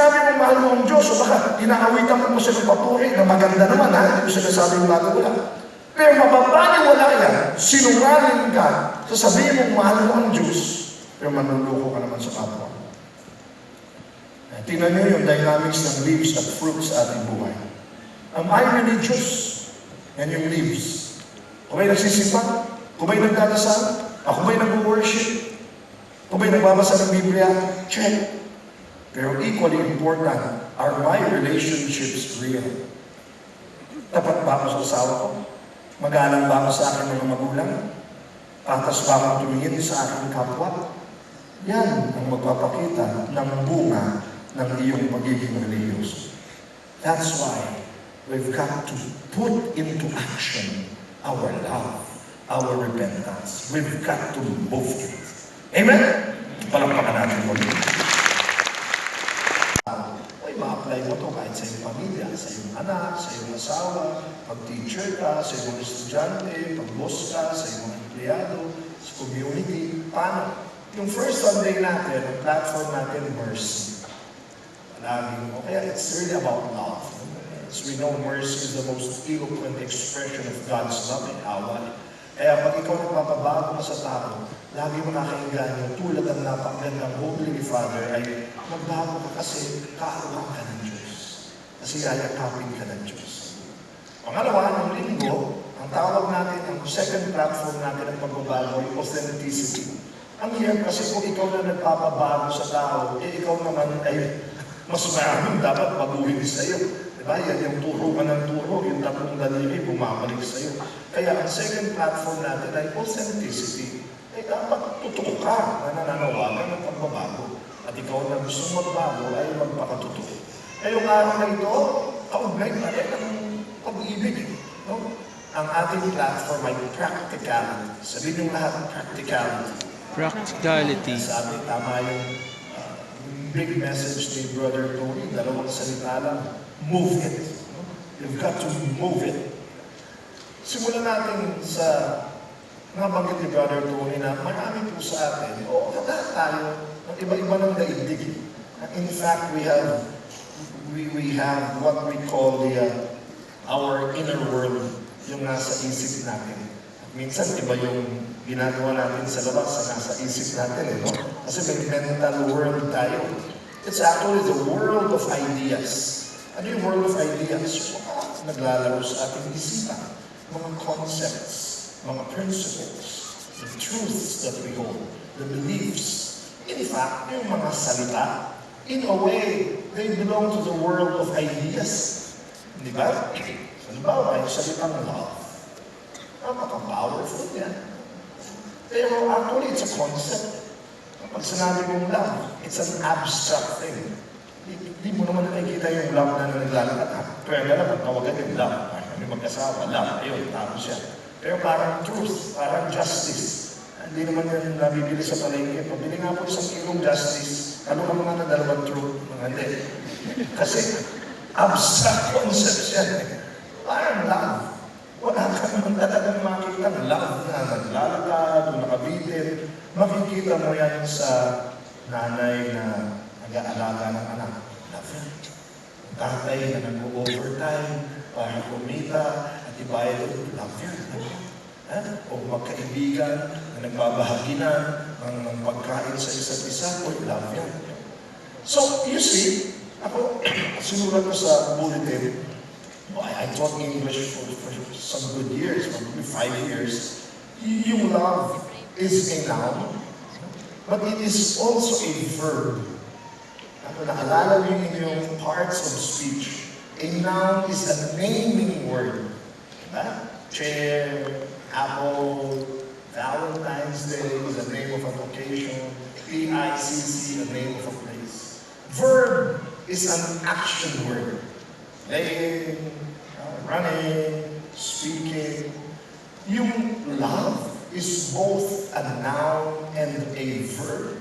sinabi mong mahal mo ang Diyos, o baka inaawitan mo siya ng papuri na maganda naman, ha? Hindi mo sinasabing bago wala. Pero mapapaniwala yan, sinungaling ka, sasabihin mong mahal mo ang Diyos, pero manluloko ka naman sa kapwa. Tingnan niyo yung dynamics ng leaves at fruits sa ating buhay. Am I religious? Yan yung leaves. Kung may nagsisipan, kung may nagdadasal, ako ba'y nag-worship, kung ba'y nagbabasa ng Biblia, check. Pero equally important, are my relationships real? Tapat ba ako sa asawa ko? Magalang ba ako sa aking mga magulang? Patas ba ako tumingin sa aking kapwa? Yan ang magpapakita ng bunga ng iyong pagiging religious. That's why we've got to put into action our love, our repentance. We've got to move it. Amen? Palakpakan natin mo. Ay, ma-apply mo ito kahit sa iyong pamilya, sa iyong anak, sa iyong asawa, pag-teacher ka, sa iyong estudyante, pag-boss ka, sa iyong empleyado, sa community. Paano? Yung first Sunday natin, ang platform natin, mercy. Kaya it's really about love. As we know, mercy is the most eloquent expression of God's love and awa. Kaya pag ikaw nagpapabago ka sa tao, lagi mo nakakainganyo, tulad ng napakagandang Holy Father, ay magbago ka kasi kaaruhan ka ng Diyos. Kasi yayakapin ka ng Diyos. Pangalawa, ng linggo, ang tawag natin, ang second platform natin ng pagbabago ay authenticity. Ang hirap kasi kung ikaw na nagpapabago sa tao, ikaw naman ay mas maraming dapat baguhin sa'yo. Diba? Yan yung turo ka ng turo, yung tatlong daliri, bumabalik sa'yo. Kaya ang second platform natin ay authenticity. Ay dapat totoo ka na nananawagan ng pagbabago. At ikaw na gusto magbago ay magpakatotoo. Kaya yung araw na ito, kaugnay pa rin ang pag-ibig. No? Ang ating platform ay practicality. Sabihin yung lahat, practicality. Practicality. Sabi, tama yung big message ni Brother Tony, dalawang salita lang, move it. You've got to move it. Simulan natin sa nabanggit ni Brother Tony na marami po sa atin, o handa tayo ng iba-iba ng daigdig. In fact, we have what we call our inner world, yung nasa isip natin. At minsan, iba yung ginagawa natin sa labas sa nasa isip natin, no? Kasi may mental world tayo. It's actually the world of ideas. Ano yung world of ideas? Naglalaro sa ating isipan. Mga concepts, mga principles, the truths that we hold, the beliefs. In fact, yung mga salita, in a way, they belong to the world of ideas. Di ba? Halimbawa, yung salitang love. Napaka-powerful yan. Pero actually, it's a concept. Pag sinabi mong love, it's an abstract thing. Hindi mo naman nakikita yung love na naglalakad. Pero nga naman, tawagan yung love. Kami mag-asawa, love. Ayun, tapos yan. Pero parang truth, parang justice. Hindi naman yan nabibili sa palengke. Pabili nga po isang kilong justice, ano ka mga na dalawang truth? Mga hindi. Kasi abstract concepts yan. Parang love. Wala ka naman talagang makita ng love na naglalakad o nakabitin. Makikita mo yan sa nanay na nag-aalaga ng anak. Love yan. Tatay na nag-overtime para kumita at ibayad ito. Love yan. O magkaibigan na nagbabahagi na ng pagkain sa isa't isa. O love yan. So, you see, ako, sinulat ko sa bulletin, I taught English for some good years, probably 5 years. Yung love is a noun, but it is also a verb. Naalala niyo in yung parts of speech, a noun is a naming word. Chair, apple, Valentine's Day is the name of an occasion, PICC, the name of a place. Verb is an action word. Playing, running, speaking. Yung love is both a noun and a verb.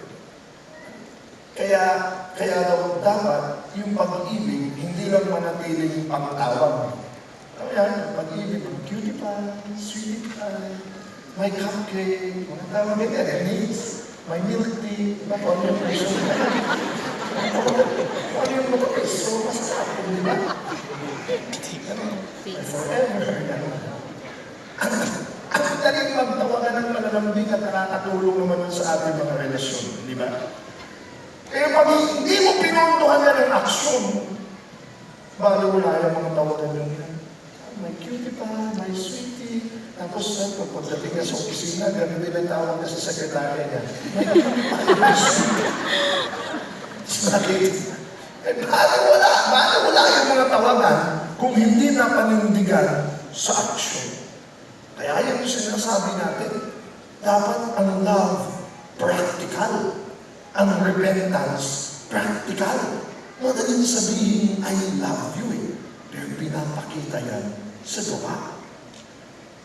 Kaya daw dapat yung pag-ibig, hindi lang manatiling pagtawag. Kaya pag-ibig, cutie pie, sweetie pie, my cupcake, mga tawag yan, needs, my milk tea, ano yung Ano yung matamis? So, masarap, di ba? Forever. Ang daling magtawagan ng malalambing at nakakatulong naman sa ating mga relasyon, di ba? Pero pag hindi mo pinuntuhan yan ng aksyon, bali wala yung mga tawagan yung my cutie pa, my sweetie. Tapos pagdating na sa opisina, ganun din ang tawag na sa sekretarya niya. My cutie pa, my sweetie. Bakit? Bakit wala yung mga tawagan kung hindi na panindigan sa aksyon? Kaya yung sinasabi natin, dapat ang love practical. Ang repentance, practical. Madaling sabihin, I love you eh. Pero pinapakita yan sa gawa.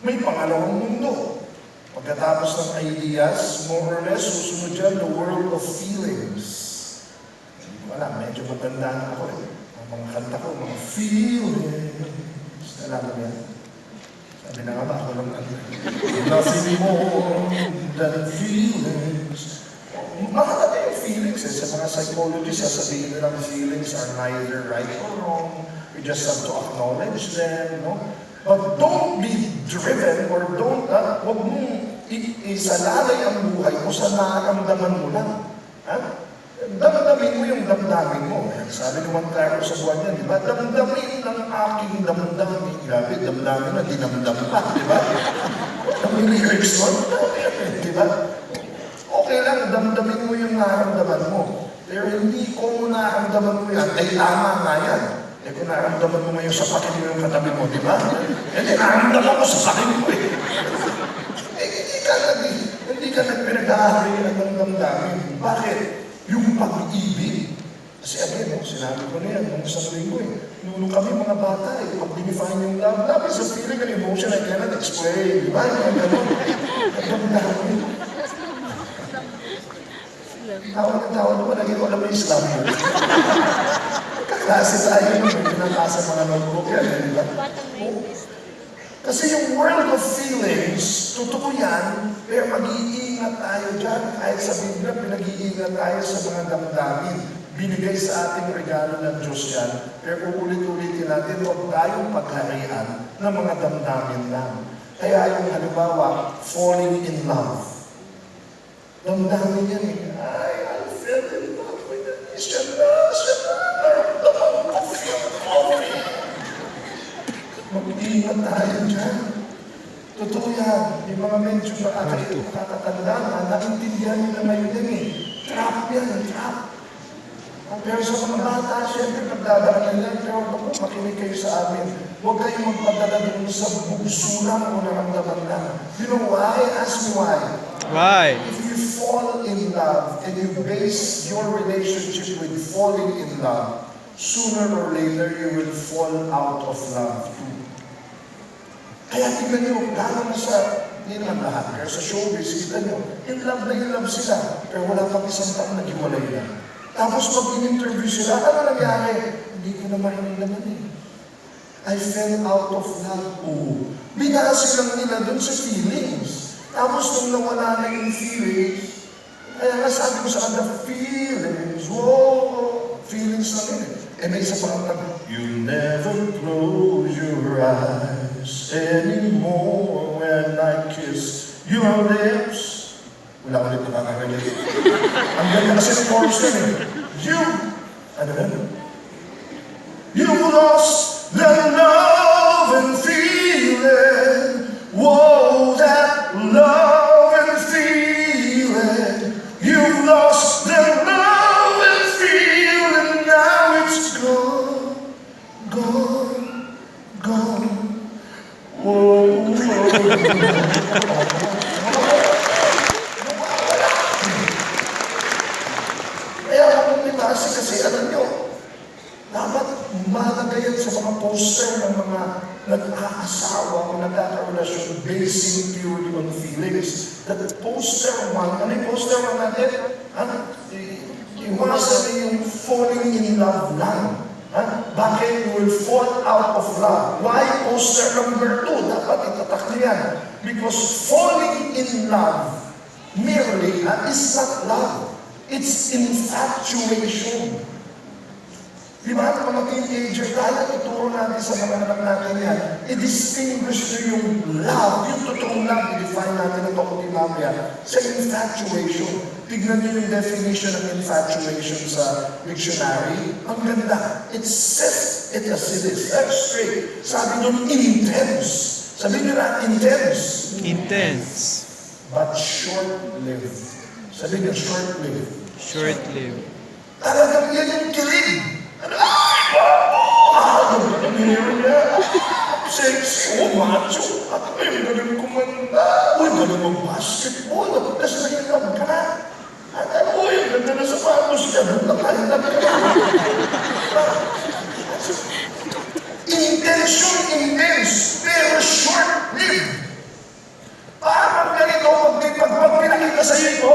May pangalawang mundo. Pagkatapos ng ideas, more or less, susunod dyan, the world of feelings. Hindi ko alam, medyo maganda na ako eh. Ang mga kanta ko, mga feelings. Alam mo yan? Sabi na nga ba ako lang nothing more than feelings. Mahalaga yung feelings eh. Sa mga psychologists, sasabihin nilang feelings are neither right or wrong. You just have to acknowledge them, no? But don't be driven or huwag mong isalalay ang buhay mo sa nararamdaman mo lang. Ha? Damdamin mo yung damdamin mo. Sabi naman tayo sa buwan niya, di ba? Damdamin ng aking damdamin. Grabe, damdamin na, dinamdam pa, di ba? Ang lyrics mo, di ba? Okay lang, damdamin mo yung nararamdaman mo. Pero hindi kung nararamdaman mo yan, ay tama nga yan. Eh kung nararamdaman mo ngayon sa pakin mo yung katabi mo, di ba? Eh nararamdaman mo sa pakin mo eh. Eh hindi ka nagpinag-aari ng damdamin. Bakit? Yung pag-ibig. Kasi again, sinabi ko na yan nung isang linggo eh. Nung kami mga bata eh, pag dinifine yung love is a feeling and emotion I cannot explain. Di ba? Yung gano'n. Damdamin. Tawa naman, lagi ko alam na Islam mo. Kaklase tayo nung pinakasa mga notebook yan, di ba? Kasi yung world of feelings, totoo yan, pero mag-iingat tayo dyan. Kahit sa Biblia, pinag-iingat tayo sa mga damdamin. Binigay sa ating regalo ng Diyos yan. Pero ulit-ulitin natin, huwag tayong pagharian ng mga damdamin lang. Kaya yung halimbawa, falling in love. Damdamin yan eh. I fell in love with the Christian mag-iingat tayo dyan. Totoo yan. Yung mga medyo nakakatanda na, naintindihan nila ngayon din eh. Trap yan, trap. Pero sa mga bata, siyempre pagdadaan nila, pero ako, makinig kayo sa amin. Huwag kayong magpadala doon sa bugso lang o naramdaman lang. You know why? Ask me why. Why? If you fall in love and you base your relationship with falling in love, sooner or later you will fall out of love too. Kaya tingnan nyo, lalo na sa, hindi naman lahat, pero sa showbiz, kita nyo, in love sila, pero wala pang isang taon naghiwalay na. Tapos pag in-interview sila, ano nangyari? Hindi ko na mahinalaman eh. I fell out of love. Oh. Binasa lang nila dun sa feelings. Tapos nung nawala na yung feelings, kaya nga sabi ko sa kanya, feelings, whoa, feelings lang yun eh. Eh may isa pang you never close your eyes anymore when I kiss your lips. Wala ulit nakaka-relate. Ang ganda kasi ng chorus na eh. Ano yan? You lost the love and feeling. Whoa, that love and feeling. You lost the love and feeling. Now it's gone, gone, gone. Whoa, kasi alam nyo, dapat mahalaga yan sa mga poster ng mga nag-aasawa o nagkakarelasyon basing purely on feelings. That poster one, ano yung poster one natin? Iwasan na yung falling in love lang. Bakit you will fall out of love? Why poster number 2? Dapat itatak niyan. Because falling in love merely is not love. It's infatuation. Di ba? Mga teenager, kaya ituro natin sa mga anak natin yan. I-distinguish nyo yung love, yung totoong love, i-define natin ito kung mamaya sa infatuation. Tignan nyo yung definition ng infatuation sa dictionary. Ang ganda. It says it as it is. That's straight. Sabi nyo, intense. Sabi nyo na, intense. Intense. But short-lived. Sabi nyo, short-lived. Short-lived. Talagang yan yung kilig. Ay, babo! Ang meron niya. Sexy, macho. At ay, galing kumanda. Uy, galing mag-basketball. Tapos nahilap ka na. At uy, ang ganda na sapatos niya. Nakahilap ka na. Intention, intense, pero short-lived. Parang ganito, pag pinakita sa'yo ito,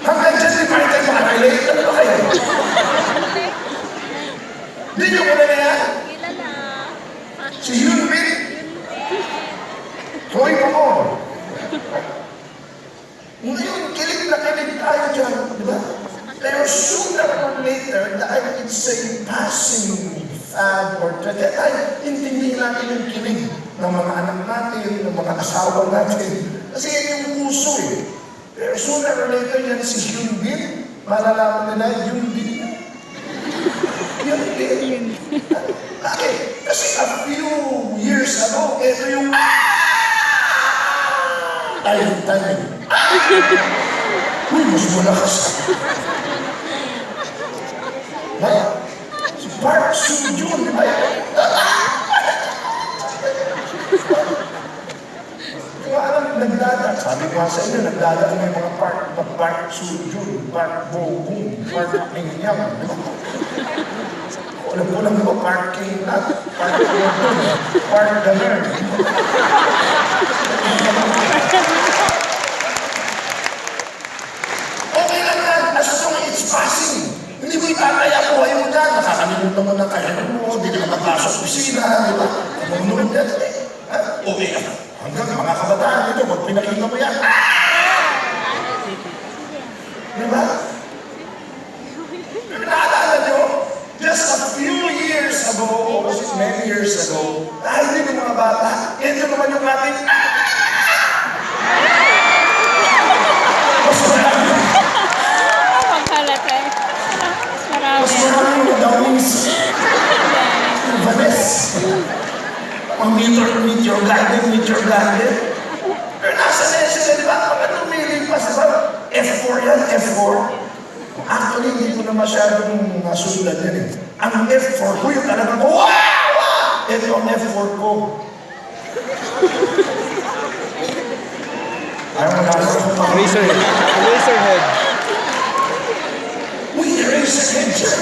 hanggang dyan di tayo makarelate. Ano ba kayo? Hindi nyo muna na yan? Si Yunbin. Hoy mo mo. Ngayon, kilig na kilig tayo dyan. Di ba? Pero sooner or later, dahil it's a passing fad or trend, ay intindihin natin yung kilig ng mga anak natin, ng mga asawa natin. Kasi yan yung uso eh. Pero sooner or later, yan si Yunbin, malalaman nila, Yunbin na. Yunbin. Bakit? Kasi a few years ago, ito yung tayo. Uy, mas malakas. Si Park Soo-joon, di ba yan? Kung alam, nagdada. Sabi ko sa inyo, nagdada kami mga Park Soo-joon, Park Bo-gum, Park King-yang. Alam ko lang ba, Park King-nat, Park Bo-gum, Park Damer. Okay lang yan, as long as it's passing. Hindi mo itataya buhay mo dyan. Nakakalimutan mo na kaya mo, hindi ka magpasok sa opisina, di ba? Kamunod yan. Okay, hanggang mga kabataan ito, pag pinakita mo yan. Di ba? Pero naalala nyo, just a few years ago, o many years ago, dahil din ng mga bata, ito naman yung ating mas maraming madawings. Vanes. Ang meet your garden. Pero nasa na sila, di ba? Mga lumilipas, di ba? F4 yan, F4. Actually, hindi ko na masyadong nasundan yan eh. Ang F4 ko yung talagang, wow! Ito ang F4 ko. Ayaw mo na. Razorhead. Uy, Razorhead siya.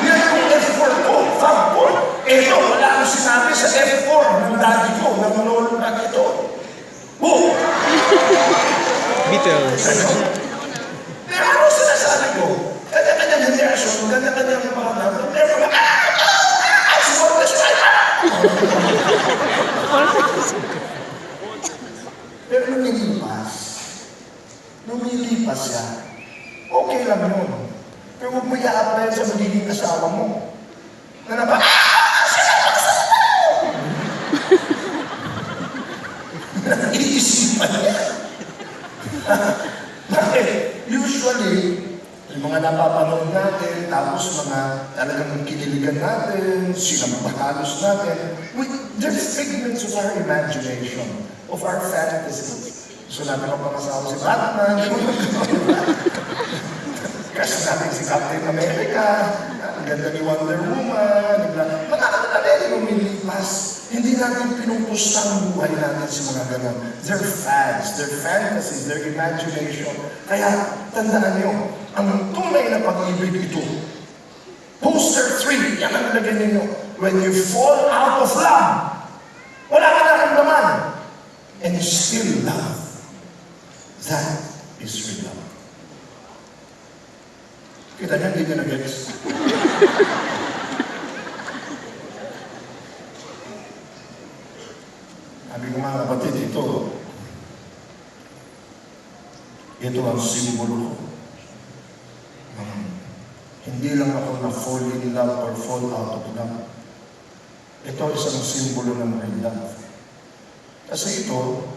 Yan ang F4 ko, Fab 4. Ito, wala akong sinabi sa F4 ng daddy ko, ng lolo na ito. Oh! Beatles. Pero ano sinasabi ko? Kanya-kanyang generation, kanya-kanyang mga pero mga I support this right. Pero lumilipas siya. Okay lang yun. Pero huwag mo i-apply sa magiging asawa mo. Na napa, iisipan niya. Bakit? Usually, yung mga napapanood natin, tapos mga talagang kiniligan natin, sinabahalos natin, they're figments of our imagination, of our fantasies. So natin ang pangasawa si Batman, kasi natin si Captain America, ang ganda ni Wonder Woman, mga lumilipas. Hindi natin pinupusta ang buhay natin sa mga ganun. They're fads, they're fantasies, their imagination. Kaya, tandaan nyo, ang tunay na pag-ibig ito. Poster 3, yan ang lagyan ninyo. When you fall out of love, wala ka naramdaman, and you still love. That is real love. Kita niya, hindi niya na-gets. Sabi ko mga kapatid, Ito ang simbolo ko. Hindi lang ako na-fall in love or fall out of love. Ito isang simbolo ng real love. Kasi ito,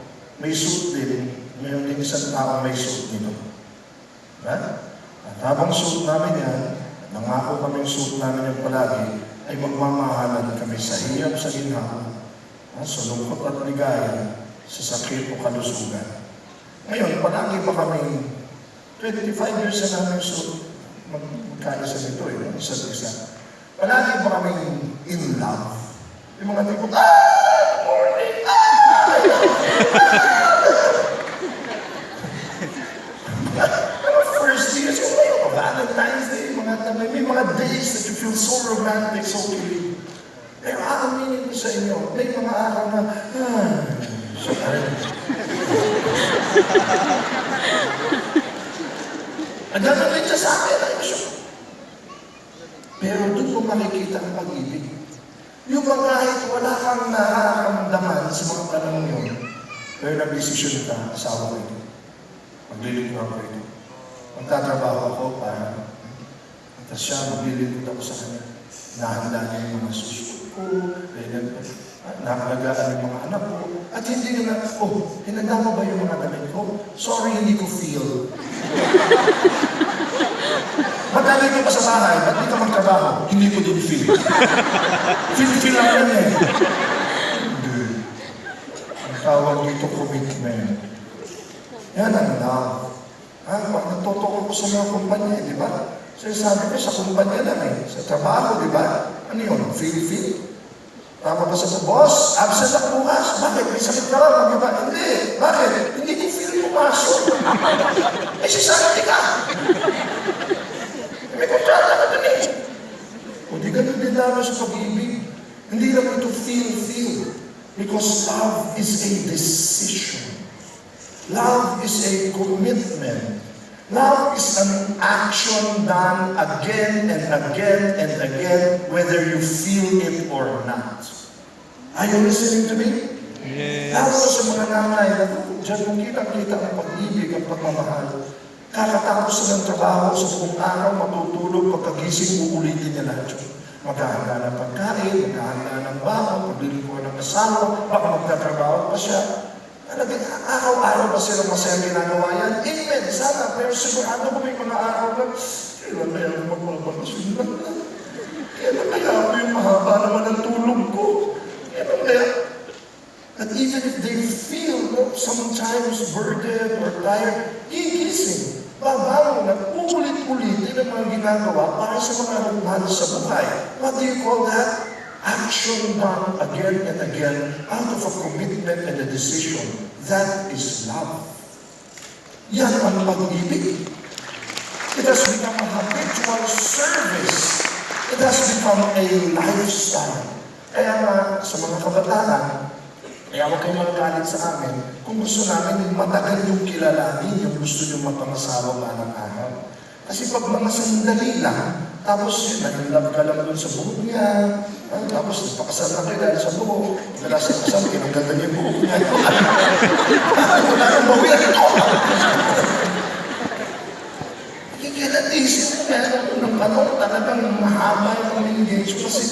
may suit din, mayroon din isang tao may suit nito. At habang suit namin yan, nangako kami yung suit namin yung palagi, ay magmamahalan kami sa hirap, sa ginhawa, sa lungkot at ligaya, sa sakit o kalusugan. Ngayon, palagi pa kami, 25 years na namin suit, magkaisa nito isa't isa. Palagi pa kami in love. Yung mga tipo, morning, first years, Valentine's Day, may mga days that you feel so romantic, so cute. Pero aaminin ko sa inyo, may mga araw na, nagdadalhin siya sa akin, pero doon ko makikita ang pag-ibig. Yung mga kahit wala kang nararamdaman sa mga panahon yun, pero nag-desisyon ka, asawa ko ito. Maglilingkod ako ito. Magtatrabaho ako para tapos siya, maglilingkod ako sa kanya. Nahanda niya yung mga susunod ko, nakalagaan yung mga anak ko, at hindi na, hinanda mo ba yung mga damit ko? Sorry, hindi ko feel. Madali ko pa sa bahay, ba't di ka magtrabaho? Hindi ko din feel. Feel lang yan eh. Hindi. Ang tawag dito, commitment. Yan ang love. Nagtotoo ko sa mga kumpanya, di ba? So sabi ko, sa kumpanya lang eh. Sa trabaho, di ba? Ano yun? Feel? Tama ba sa boss? Absent ako bukas. Bakit? May sakit ka lang, di ba? Hindi. Bakit? Hindi ko feel pumasok. Eh, sisarati ka. May kontrata ka dun eh. O di ganun din namin sa pag-ibig. Hindi lang ito feel. Because love is a decision. Love is a commitment. Love is an action done again and again and again, whether you feel it or not. Are you listening to me? Yes. Lalo sa mga nanay, dyan kung kitang-kita ang pag-ibig at pagmamahal, kakatapos na ng trabaho sa buong araw, matutulog, pagkagising, uulitin niya lahat yun. Maghahanda ng pagkain, maghahanda ng baon, paglilingkuhan ng asawa, baka magtatrabaho pa siya. Talagang araw-araw ba silang masaya ginagawa yan? Amen, sana. Pero sigurado ko may mga araw na, kailan kaya ako magpapakasyon lang na? Kailan kaya ako yung mahaba naman ang tulog ko? Kailan kaya? That even if they feel sometimes burdened or tired, gigising. Babangon at uulit-ulitin ang mga ginagawa para sa mga mahal sa buhay. What do you call that? Action done again and again out of a commitment and a decision. That is love. Yan ang pag-ibig. It has become a habitual service. It has become a lifestyle. Kaya sa mga kabataan, kaya huwag kayong magagalit sa amin kung gusto namin matagal yung kilalanin, yung gusto nyo mapangasawa manang araw. Kasi pag mga sandali lang, tapos yun, nag-love ka lang doon sa buhok niya, tapos nagpakasal na kayo dahil sa buhok, wala sa kasal, kinaganda niya yung buhok niya. Wala nang bawian ito. Kailan isip mo meron ng panong talagang mahaba yung engagement kasi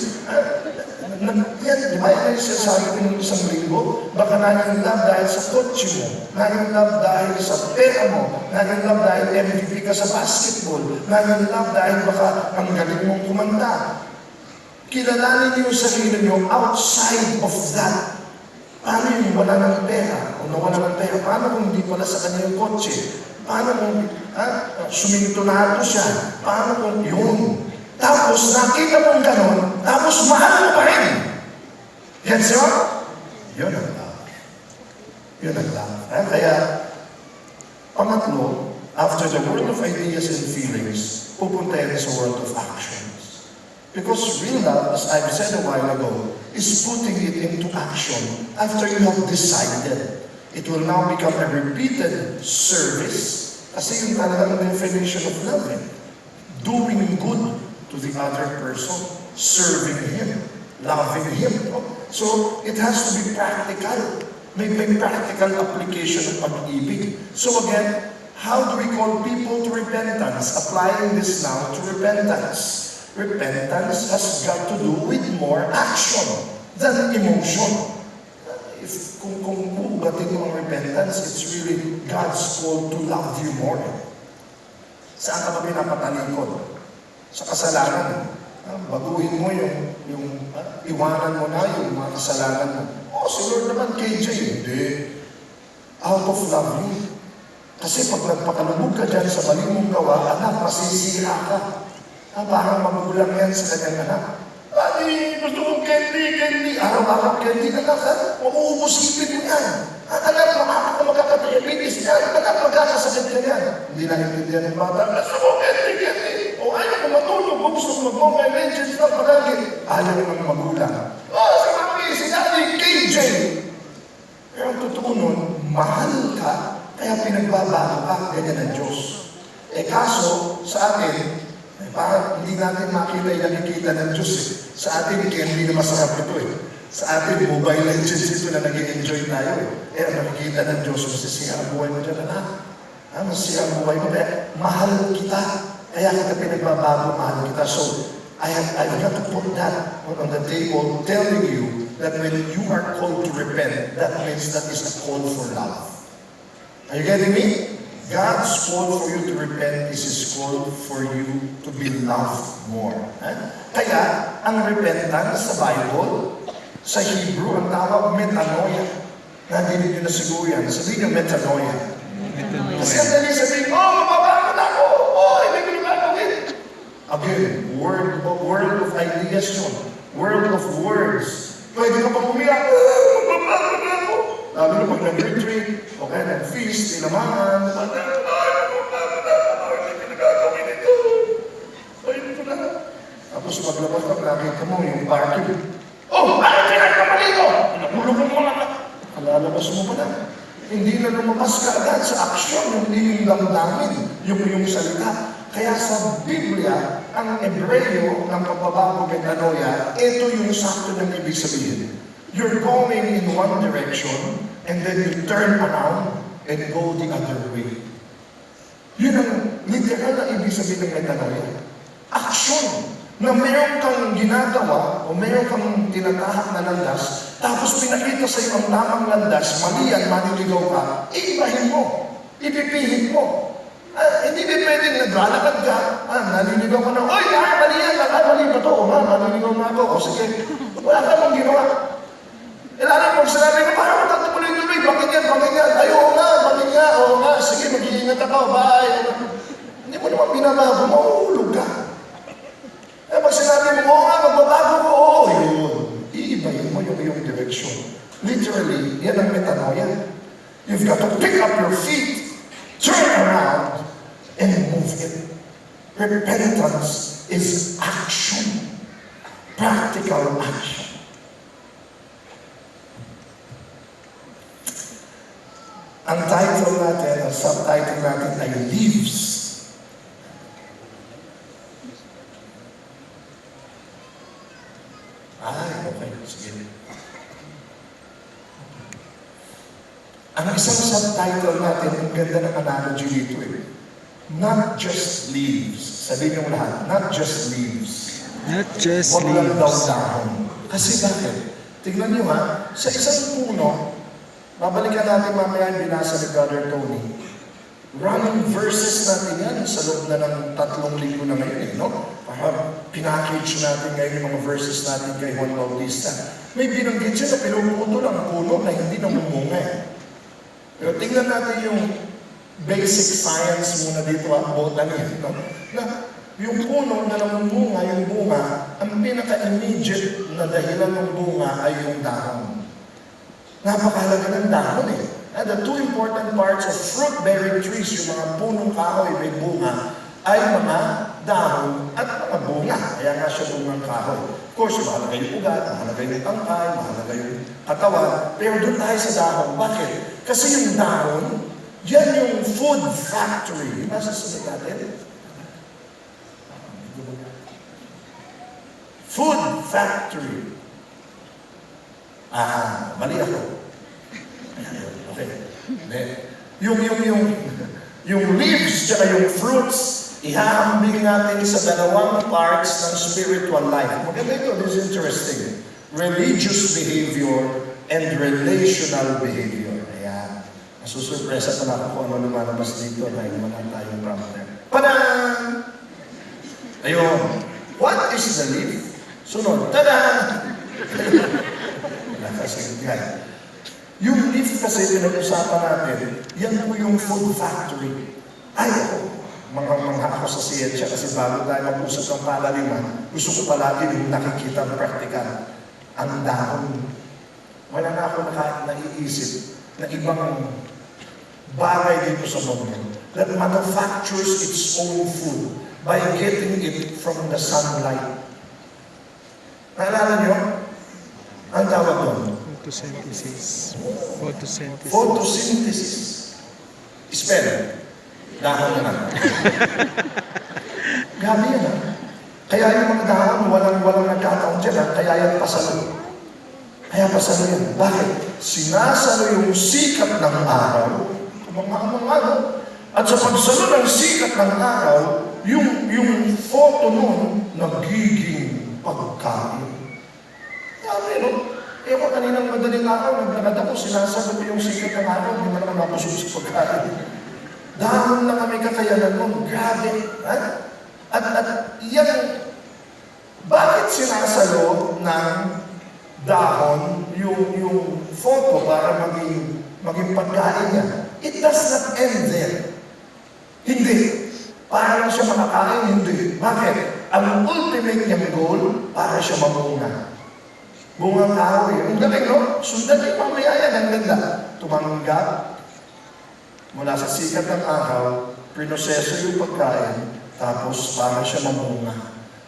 yan, di ba yan yung sinasabi ko ng isang linggo? Baka naging love dahil sa kotse mo, naging love dahil sa pera mo, naging love dahil MVP ka sa basketball, naging love dahil baka ang galing mong kumanta. Kilalanin niyo yung sarili niyo outside of that. Paano yung wala ng pera? O nawala ng pera, paano kung hindi pala sa kanya yung kotse? Paano kung sumintonado siya? Paano kung yun? Tapos nakita mong ganon, tapos mahal mo pa rin. Yan siya? Yun ang love. Yun ang love. Kaya, pangatlo, after the world of ideas and feelings, pupunta yan sa world of actions. Because real love, as I've said a while ago, is putting it into action after you have decided. It will now become a repeated service. Kasi yung talagang definition of love, doing good to the other person, serving him, loving him. So, it has to be practical. May practical application ng pag-ibig. So again, how do we call people to repentance? Applying this now to repentance. Repentance has got to do with more action than emotion. Kung ugatin mo ang repentance, it's really God's call to love you more. Saan ka ba pinapatalikod? Sa kasalanan. Baguhin mo yung iwanan mo na yung mga kasalanan mo. Oh, si Lord naman, KJ, hindi. Out of love you. Kasi pag nagpakalubog ka dyan sa mali mong gawa, anak, masisira ka. Parang magulang yan sa kanyang anak. Ay, gusto kong candy. Araw-araw candy, anak, ha? Umuubusipin mo yan. Anak, makakadiabetes yan. Anak, magkakasakit ka yan. Hindi naintindihan ng bata. Gusto ko candy. O ayaw ko matulog. O gusto ko mag-mobile legends na palagi. Ayaw ng magulang. Si Mami, si Daddy, KJ. Pero ang totoo nun, mahal ka, kaya pinagbabago ka, ganyan ang Diyos. Kaso, sa atin, parang hindi natin makita yung nakikita ng Diyos. Sa atin, candy na masarap ito . Sa atin, mobile legends ito na nag-enjoy tayo . Ang nakikita ng Diyos, masisira ang buhay mo dyan, anak. Masisira ang buhay mo, kaya mahal kita. Kaya kita pinagbabago, mahal kita. So, I've got to put that on the table, telling you that when you are called to repent, that means that is a call for love. Are you getting me? God's call for you to repent is His call for you to be loved more. Kaya, ang repentance sa Bible, sa Hebrew, ang tawag metanoia. Nadinig nyo na siguro yan. Sabihin nyo metanoia. Kasi ang dali sabihin, mababago na ako! Hindi ko na gagawin! Again, world of ideas yun. World of words. Pwede ka pa umiyak, mababago na ako! Lalo na pag nag-retreat, o kaya nag-feast, ilamangan, tapos paglabas ka, nakita mo yung parking. Bakit pinagkamali ko? Nagulong mo na. Kalalabas mo pa na. Hindi na lumabas ka agad sa aksyon, yung damdamin, yung salita. Kaya sa Biblia, ang Hebreo ng pagbabago metanoia, ito yung sakto ng ibig sabihin. You're going in one direction, and then you turn around and go the other way. Yun ang literal na ibig sabihin ng metanoia. Action! Na meron kang ginagawa o meron kang tinatahak na landas, tapos pinakita sa iyo ang tamang landas, mali yan, maniligaw ka, iibahin mo, ipipilit mo. Hindi ba pwedeng naglalakad ka, naliligaw ka na, mali yan, mali ba ito? Naliligaw na ako, sige, wala ka mong ginawa. Lalo pag sinabi ko, parang magtatuloy-tuloy, bakit yan? Bakit nga, sige, mag-iingat ako, bye. Hindi mo naman binabago, mahulog ka. Pag sinabi mo, magbabago ko, yun. Iibayin mo yung direction. Literally, yan ang metanoia. You've got to pick up your feet, turn around, and move it. Repentance is action. Practical action. Ang title natin, ang subtitle natin ay Leaves. Okay. Sige. Ang isang subtitle natin, ang ganda ng analogy dito Not just leaves. Sabihin yung lahat, not just leaves. Not just Wag lang daw leaves. dahon. Kasi bakit? Tignan nyo sa isang puno, babalikan natin mamaya yung binasa ni Brother Tony. Running verses natin yan sa loob na ng 3 linggo na ngayon, no? Para pinackage natin ngayon yung mga verses natin kay Juan Bautista. May binanggit siya na pinuputol ang puno na hindi namumunga. Pero tingnan natin yung basic science muna dito, botany, no? Na yung puno na namumunga, yung bunga, ang pinaka-immediate na dahilan ng bunga ay yung dahon. Napakahalaga ng dahon And the two important parts of fruit-bearing trees, yung mga punong kahoy may bunga, ay mga dahon at mga bunga. Kaya nga siya bungang kahoy. Of course, mahalaga yung ugat, mahalaga yung tangkay, mahalaga yung katawan. Pero doon tayo sa dahon. Bakit? Kasi yung dahon, yan yung food factory. Masasabi natin? Food factory. Mali ako. Okay. Hindi. Yung leaves tsaka yung fruits, ihahambing natin sa dalawang parts ng spiritual life. Maganda ito, this is interesting. Religious behavior and relational behavior. Ayan. Nasusurpresa pa na ako kung ano lumalabas dito dahil wala tayong prompter. Padaan! Ayun. What is the leaf? Sunod. Tada! Wala kasi guy. Yung leaf kasi pinag-usapan natin, yan po yung food factory. Ay, ako. Mga ako sa siyensya kasi bago tayo mag-usap ng palaliman, gusto ko palagi yung nakikita ng practical. Ang dahon. Wala na ako naiisip na ibang bagay dito sa mundo that manufactures its own food by getting it from the sunlight. Naalala nyo? Ang tawag doon? Photosynthesis. Photosynthesis. Photosynthesis. Spell. Dahon na lang. Gabi yan ha. Kaya yung mga dahon, walang nagkataon dyan ha. Kaya yan pasalo. Kaya pasalo yan. Bakit? Sinasalo yung sikat ng araw. Kumamamang ano. At sa pagsalo ng sikat ng araw, yung photo nun, nagiging pagkain. Sabi, no? Eh ako kaninang madaling araw, naglakad ako, sinasagot ko yung sikat ng araw, hindi man naman napusog sa pagkain. Dahon na kami kakayanan nun, grabe. Ha? At yan, bakit sinasalo ng dahon yung photo para maging pagkain niya? It does not end there. Hindi. Para lang siya makakain, hindi. Bakit? Ang ultimate niyang goal, para siya mamunga. Bungang kahoy. Ang galing, no? Sundan yung mamaya yan. Ang ganda. Tumanggap mula sa sikat ng araw, prinoseso yung pagkain, tapos para siya mamunga.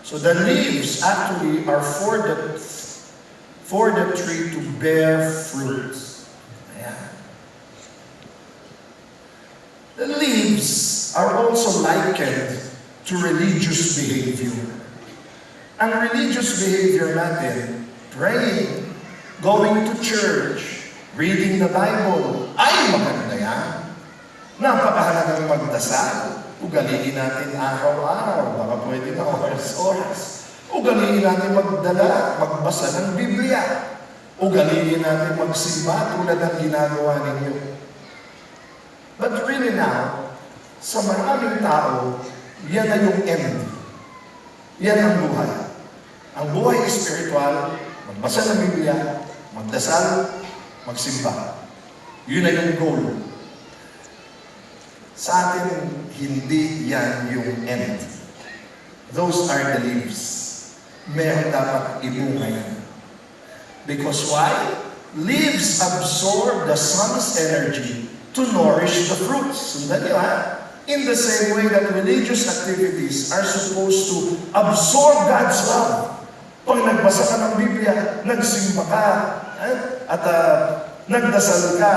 So the leaves actually are for the tree to bear fruit. Ayan. The leaves are also likened to religious behavior. Ang religious behavior natin, praying, going to church, reading the Bible, ay maganda yan. Napakahalagang magdasal. Ugaliin natin araw-araw, baka pwede na oras-oras. Ugaliin natin magbasa ng Biblia. Ugaliin natin magsimba tulad ng ginagawa ninyo. But really now, sa maraming tao, yan na yung end. Yan ang buhay. Ang buhay espiritual, magbasa ng Biblia, magdasal, magsimba. Yun na yung goal. Sa atin, hindi yan yung end. Those are the leaves. Meron dapat ibunga yan. Because why? Leaves absorb the sun's energy to nourish the fruits. Sundan niyo ha? In the same way that religious activities are supposed to absorb God's love. Pag nagbasa ka ng Biblia, nagsimba ka, at nagdasal ka,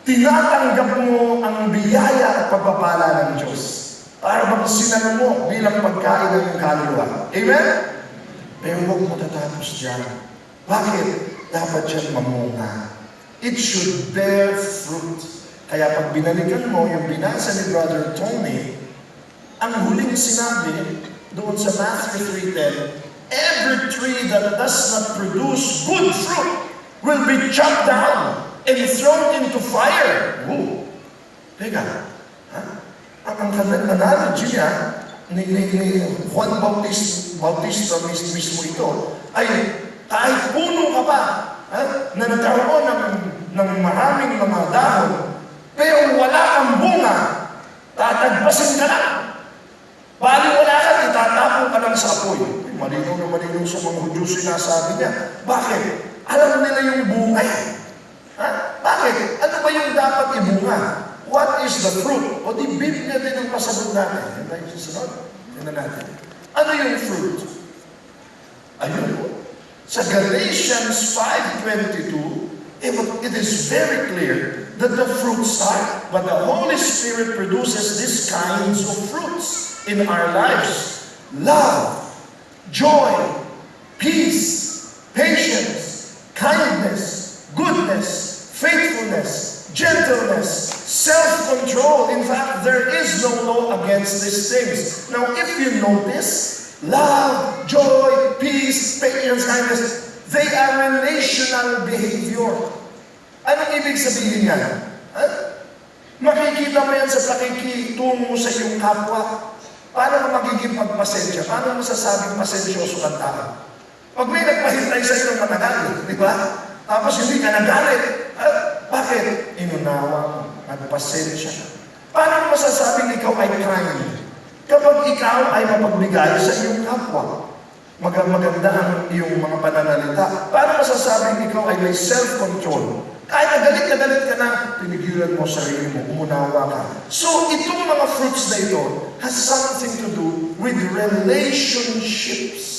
tinatanggap mo ang biyaya at pagpapala ng Diyos para magsinan mo bilang pagkain ng iyong kaluluwa. Amen? Pero huwag mo tatapos dyan. Bakit? Dapat dyan mamunga. It should bear fruit. Kaya pag binalikan mo yung binasa ni Brother Tony, ang huling sinabi doon sa Matthew 3:10, every tree that does not produce good fruit will be chopped down and thrown into fire. Oh, teka, ha? Ang analogy niya ni Juan Bautista mismo ito ay kahit puno ka pa na nagkaroon ng maraming mga dahon, pero wala kang bunga, tatagpasin ka lang. Bali wala ka, itatapon ka lang sa apoy. Malinaw na malinaw sa mga Hudyo sinasabi niya. Bakit? Alam nila yung bunga. Ha? Bakit? Ano ba yung dapat ibunga? What is the fruit? O di Biblia din ang pasagot natin. Yan tayo susunod. Tignan natin. Ano yung fruit? Ayun. Sa Galatians 5:22, it is very clear that the fruits are, but the Holy Spirit produces these kinds of fruits in our lives. Love, joy, peace, patience, kindness, goodness, faithfulness, gentleness, self-control. In fact, there is no law against these things. Now, if you notice, love, joy, peace, patience, kindness, they are relational behavior. Anong ibig sabihin yan? Makikita mo yan sa pakikitungo sa iyong kapwa. Paano ka magiging pagpasensya? Paano masasabing pasensyoso kang tao? Pag may nagpahintay sa iyo ng matagal, di ba? Tapos hindi ka nagalit. Bakit? Inunawa mo, nagpasensya. Paano masasabing ikaw ay kind? Kapag ikaw ay mapagbigay sa iyong kapwa, maganda ang iyong mga pananalita. Paano masasabing ikaw ay may self-control? Kahit na galit ka na, pinigilan mo sarili mo, umunawa ka. So, itong mga fruits na ito has something to do with relationships.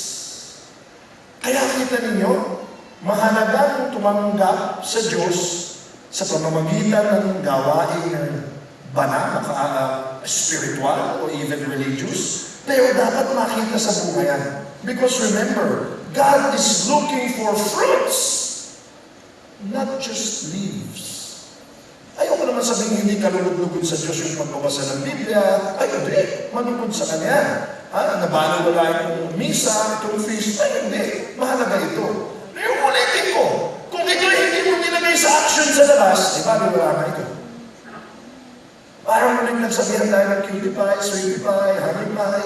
Kaya kita ninyo, mahalagang tumanggap sa Diyos sa pamamagitan ng gawain banal, spiritual, o even religious. Pero dapat makita sa buhayan. Because remember, God is looking for fruits. Not just leaves. Ayoko naman sabihin hindi ka lulugod sa Diyos yung pagbabasa ng Biblia. Ay, hindi. Manugod sa Kanya. Nabalo wala itong misa, itong feast. Ay, hindi. Mahalaga ito. Pero ulitin ko, kung ito hindi mo nilagay sa action sa labas, bali wala na ito. Parang muling nagsabihan tayo ng cutie pie, sweetie pie, honey pie.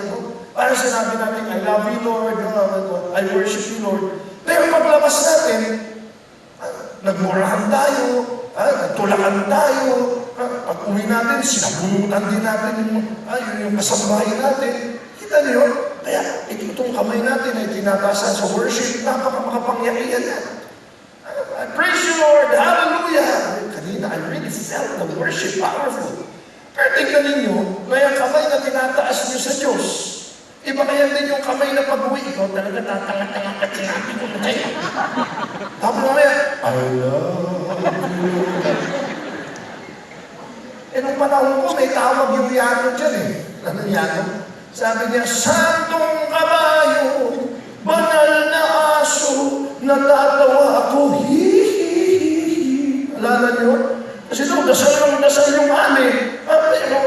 Parang sinabi natin, I love you, Lord. I worship you, Lord. Pero paglabas natin, nagmurahan tayo, nagtulakan tayo, pag uwi natin, sinabunutan din natin yung kasambahay natin. Kita niyo? Kaya itong kamay natin ay tinatasan sa worship, napaka-makapangyarihan yan. Praise you, Lord! Hallelujah! Kanina, I really felt the worship powerful. Pero tingnan ninyo, may kamay na tinataas niyo sa Diyos. Iba kaya din yung kamay na pag-uwi, ikaw talaga tatanga-tanga ka sinabi ko na kayo. Tapos mamaya, I love you. Nung panahon ko, may tawag yung Yano dyan eh. Ano Yano? Sabi niya, Santong kabayo, banal na aso, natatawa ako, hihihihi. Alala niyo? Kasi doon, dasal yung ani. Pero,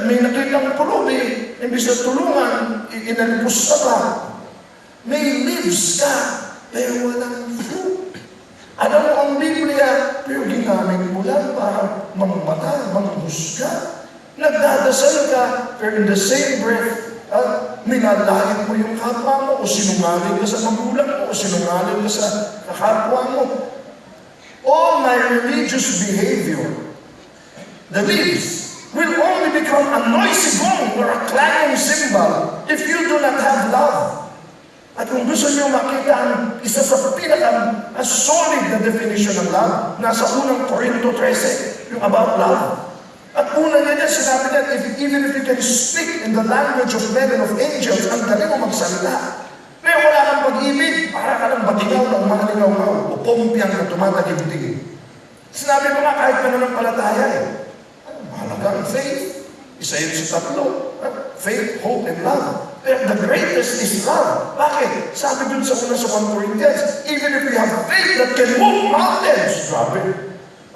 may nakitang pulubi, imbis na tulungan, inalipos ka pa. May leaves ka, pero walang fruit. Alam mo ang Biblia, pero ginamit mo lang para mangmata, manghusga. Nagdadasal ka, pero in the same breath, nilalait mo yung kapwa mo, o sinungaling ka sa magulang mo, o sinungaling ka sa kakapwa mo. All my religious behavior, the leaves, will only become a noisy gong or a clanging cymbal if you do not have love. At kung gusto niyo makita ang isa sa pinaka-solid na definition ng love, nasa unang Corinto 13, yung about love. At una niya niya, sinabi niya, even if you can speak in the language of men and of angels, ang galing mo magsalita. Pero wala kang pag-ibig, para ka lang batigaw na umalingaw-ngaw, o pompiang na tumatagimtig. Sinabi mo nga kahit pananampalataya eh. Mahalaga ang faith. Isa yun sa tatlo. Faith, hope, and love. Pero the greatest is love. Bakit? Sabi dun sa una sa 1 Corinthians, even if we have faith that can move mountains, grabe.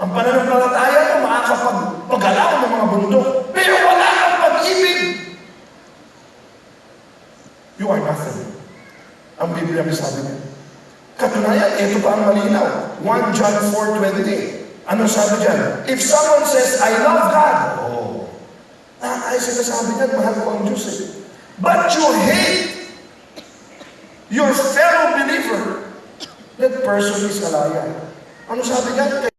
Ang pananampalataya mo, makakapag-pagalaw ng mga bundok. Pero wala kang pag-ibig. You are nothing. Ang Biblia may sabi niya. Katunayan, ito pa ang malinaw. 1 John 4:20. Ano sabi dyan? If someone says, I love God, ay sinasabi niyan, mahal ko ang Diyos eh. But you hate your fellow believer, that person is a liar. Ano sabi niyan?